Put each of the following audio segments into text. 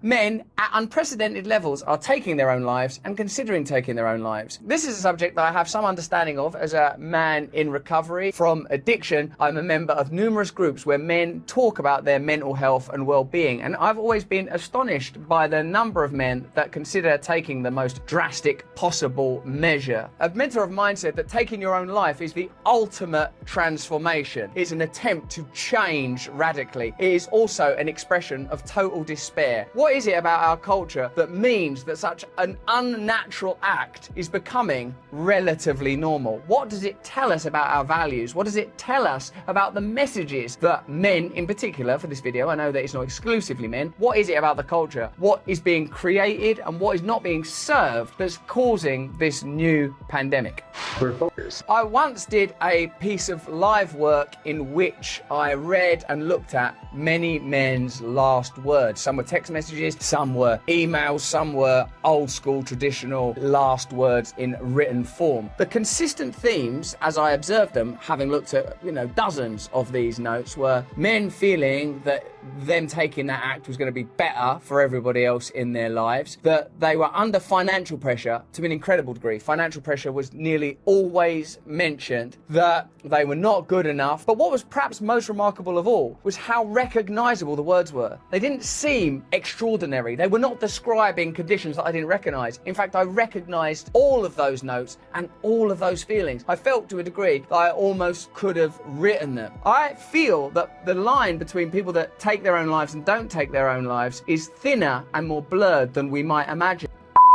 Men at unprecedented levels are taking their own lives and considering taking their own lives. This is a subject that I have some understanding of as a man in recovery from addiction. I'm a member of numerous groups where men talk about their mental health and well-being, and I've always been astonished by the number of men that consider taking the most drastic possible measure. A mentor of mine said that taking your own life is the ultimate transformation. It's an attempt to change radically. It is also an expression of total despair. What is it about our culture that means that such an unnatural act is becoming relatively normal? What does it tell us about our values? What does it tell us about the messages that men in particular, for this video, I know that it's not exclusively men, what is it about the culture? What is being created and what is not being served that's causing this new pandemic? We're focused. I once did a piece of live work in which I read and looked at many men's last words. Some were text messages, some were emails, some were old school traditional last words in written form. The consistent themes, as I observed them, having looked at, dozens of these notes, were men feeling that them taking that act was going to be better for everybody else in their lives, that they were under financial pressure to an incredible degree. Financial pressure was nearly always mentioned, that they were not good enough. But what was perhaps most remarkable of all was how recognizable the words were. They didn't seem extraordinary. They were not describing conditions that I didn't recognize. In fact, I recognized all of those notes and all of those feelings. I felt to a degree that I almost could have written them. I feel that the line between people that take their own lives and don't take their own lives is thinner and more blurred than we might imagine.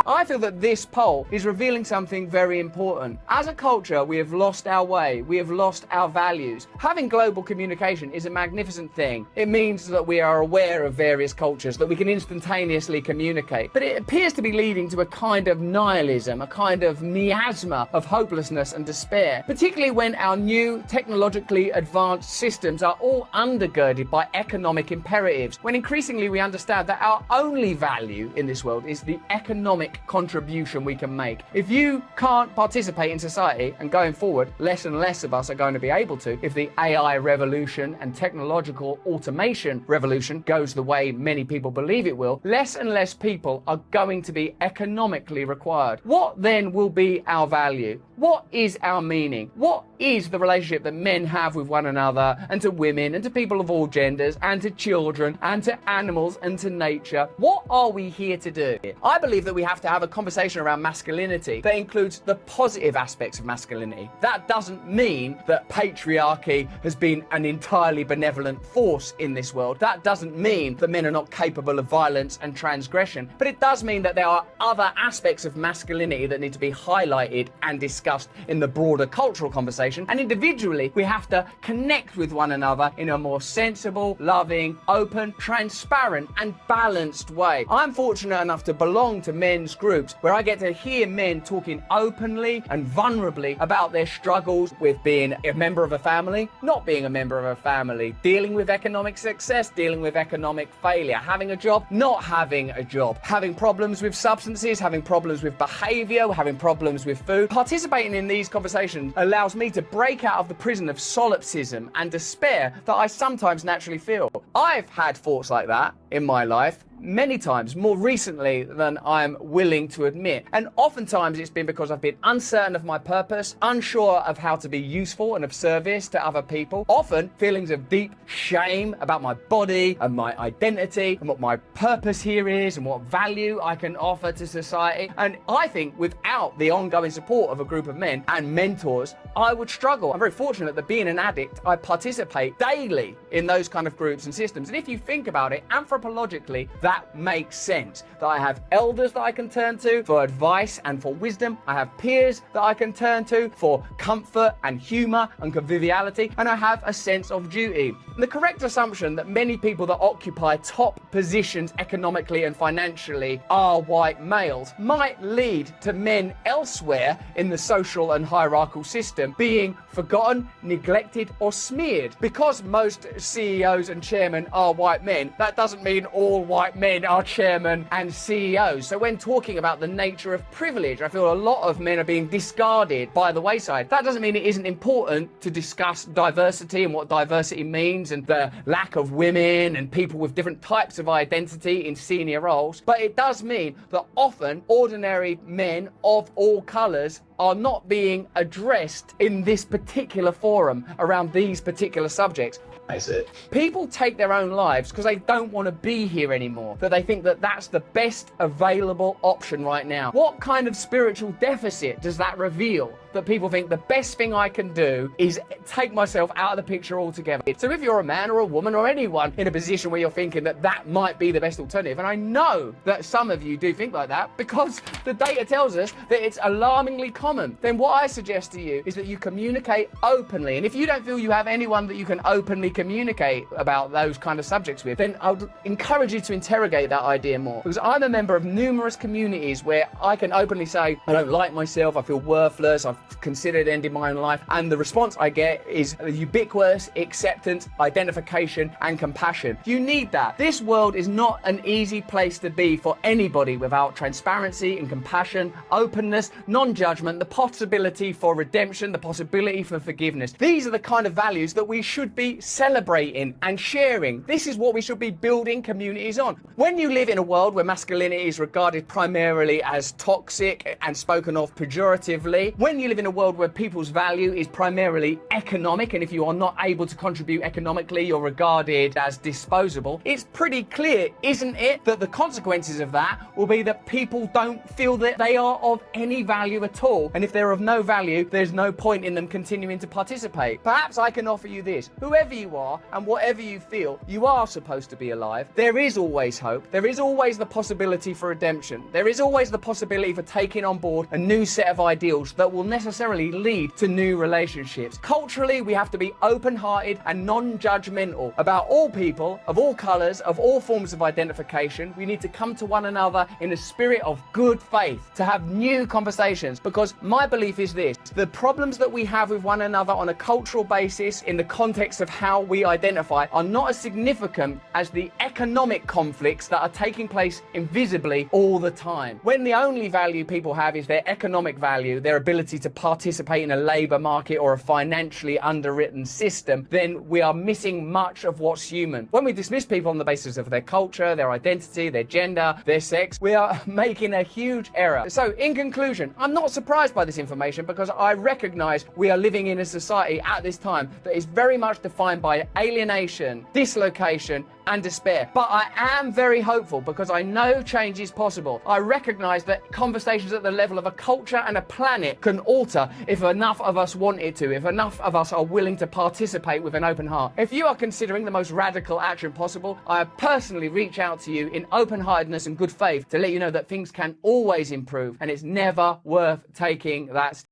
I feel that this poll is revealing something very important. As a culture, we have lost our way. We have lost our values. Having global communication is a magnificent thing. It means that we are aware of various cultures, that we can instantaneously communicate. But it appears to be leading to a kind of nihilism, a kind of miasma of hopelessness and despair, particularly when our new technologically advanced systems are all undergirded by economic imperatives, when increasingly we understand that our only value in this world is the economic contribution we can make. If you can't participate in society, and going forward, less and less of us are going to be able to, if the AI revolution and technological automation revolution goes the way many people believe it will, less and less people are going to be economically required. What then will be our value? What is our meaning? What is the relationship that men have with one another and to women and to people of all genders and to children and to animals and to nature? What are we here to do? I believe that we have to have a conversation around masculinity that includes the positive aspects of masculinity. That doesn't mean that patriarchy has been an entirely benevolent force in this world. That doesn't mean that men are not capable of violence and transgression. But it does mean that there are other aspects of masculinity that need to be highlighted and discussed in the broader cultural conversation. And individually, we have to connect with one another in a more sensible, loving, open, transparent, and balanced way. I'm fortunate enough to belong to men's groups where I get to hear men talking openly and vulnerably about their struggles with being a member of a family, not being a member of a family, dealing with economic success, dealing with economic failure, having a job, not having a job, having problems with substances, having problems with behavior, having problems with food. Participating in these conversations allows me to break out of the prison of solipsism and despair that I sometimes naturally feel. I've had thoughts like that in my life many times, more recently than I'm willing to admit. And oftentimes it's been because I've been uncertain of my purpose, unsure of how to be useful and of service to other people. Often feelings of deep shame about my body and my identity and what my purpose here is and what value I can offer to society. And I think without the ongoing support of a group of men and mentors, I would struggle. I'm very fortunate that being an addict, I participate daily in those kind of groups and systems. And if you think about it, anthropologically, that makes sense. That I have elders that I can turn to for advice and for wisdom. I have peers that I can turn to for comfort and humor and conviviality. And I have a sense of duty. And the correct assumption that many people that occupy top positions economically and financially are white males might lead to men elsewhere in the social and hierarchical system being forgotten, neglected, or smeared. Because most CEOs and chairmen are white men, that doesn't mean all white men are chairmen and CEOs. So when talking about the nature of privilege, I feel a lot of men are being discarded by the wayside. That doesn't mean it isn't important to discuss diversity and what diversity means and the lack of women and people with different types of identity in senior roles. But it does mean that often ordinary men of all colours are not being addressed in this particular forum around these particular subjects. That's it. People take their own lives because they don't want to be here anymore, that they think that that's the best available option right now. What kind of spiritual deficit does that reveal? That people think the best thing I can do is take myself out of the picture altogether. So if you're a man or a woman or anyone in a position where you're thinking that that might be the best alternative, and I know that some of you do think like that because the data tells us that it's alarmingly common, then what I suggest to you is that you communicate openly. And if you don't feel you have anyone that you can openly communicate about those kind of subjects with, then I would encourage you to interrogate that idea more. Because I'm a member of numerous communities where I can openly say, I don't like myself, I feel worthless, I've considered ending my own life, and the response I get is ubiquitous acceptance, identification, and compassion. You need that. This world is not an easy place to be for anybody without transparency and compassion, openness, non-judgment, the possibility for redemption, the possibility for forgiveness. These are the kind of values that we should be celebrating and sharing. This is what we should be building communities on. When you live in a world where masculinity is regarded primarily as toxic and spoken of pejoratively, when you live in a world where people's value is primarily economic, and if you are not able to contribute economically, you're regarded as disposable, it's pretty clear, isn't it, that the consequences of that will be that people don't feel that they are of any value at all. And if they're of no value, there's no point in them continuing to participate. Perhaps I can offer you this. Whoever you are and whatever you feel, you are supposed to be alive. There is always hope. There is always the possibility for redemption. There is always the possibility for taking on board a new set of ideals that will necessarily lead to new relationships. Culturally, we have to be open-hearted and non-judgmental about all people, of all colours, of all forms of identification. We need to come to one another in a spirit of good faith, to have new conversations, because my belief is this: the problems that we have with one another on a cultural basis in the context of how we identify are not as significant as the economic conflicts that are taking place invisibly all the time. When the only value people have is their economic value, their ability to participate in a labour market or a financially underwritten system, then we are missing much of what's human. When we dismiss people on the basis of their culture, their identity, their gender, their sex, we are making a huge error. So in conclusion, I'm not surprised by this information because I recognise we are living in a society at this time that is very much defined by alienation, dislocation, and despair. But I am very hopeful because I know change is possible. I recognise that conversations at the level of a culture and a planet can alter if enough of us want it to, if enough of us are willing to participate with an open heart. If you are considering the most radical action possible, I personally reach out to you in open-heartedness and good faith to let you know that things can always improve and it's never worth taking that